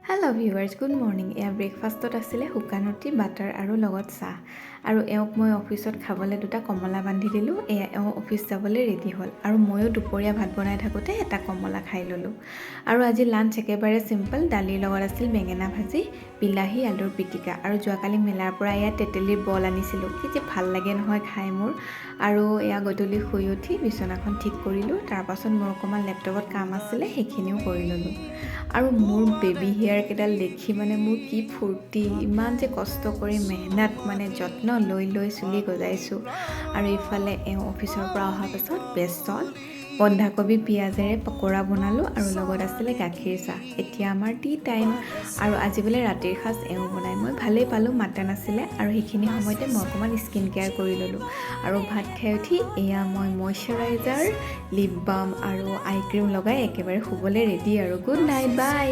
Hello' viewers good morning. এয়া ব্ৰেকফাষ্টত আছিলে শুকান ৰুটি বাটাৰ আৰু লগত চাহ। আৰু এওঁক মই অফিচত খাবলৈ 2টা কমলা বান্ধি দিলোঁ। এয়া এওঁ অফিচ যাবলৈ ৰেডি হ'ল আৰু ময়ো দুপৰীয়া ভাত বনাই থাকোঁতে এটা কমলা খাই ল'লোঁ। আৰু আজি লাঞ্চ একেবাৰে চিম্পল। দালিৰ লগত আছিল বেঙেনা ভাজি, বিলাহী আলুৰ পিটিকা আৰু যোৱাকালি মেলাৰ পৰা এয়া তেতেলীৰ বল আনিছিলোঁ। কি যে ভাল লাগে নহয় খাই মোৰ। আৰু এয়া গধূলি শুই উঠি বিচনাখন ঠিক কৰিলোঁ। তাৰপাছত মোৰ অকণমান লেপটপত কাম আছিলে, সেইখিনিও কৰি ল'লোঁ। আৰু মোৰ বেবী হেয়াৰকেইডাল দেখি মানে মোৰ কি ফূৰ্তি, ইমান যে কষ্ট কৰি মেহনত যত্ন লৈ চুলি গজাইছোঁ। আৰু ইফালে এওঁ অফিচৰ পৰা অহাৰ পাছত বেচন, বন্ধাকবি পিঁয়াজেৰে পকৰা বনালোঁ আৰু লগত আছিলে গাখীৰ চাহ। এতিয়া আমাৰ টি টাইম। আৰু আজি বোলে ৰাতিৰ সাজ এওঁ বনাই। মই ভালেই পালোঁ, মাটন আছিলে আৰু সেইখিনি সময়তে মই অকণমান স্কিন কেয়াৰ কৰি ল'লোঁ। আৰু ভাত খাই উঠি এয়া মই মইশ্চাৰাইজাৰ, লিপ বাম আৰু আই ক্ৰীম লগাই একেবাৰে শুবলৈ ৰেডি আৰু। গুড নাইট, বাই।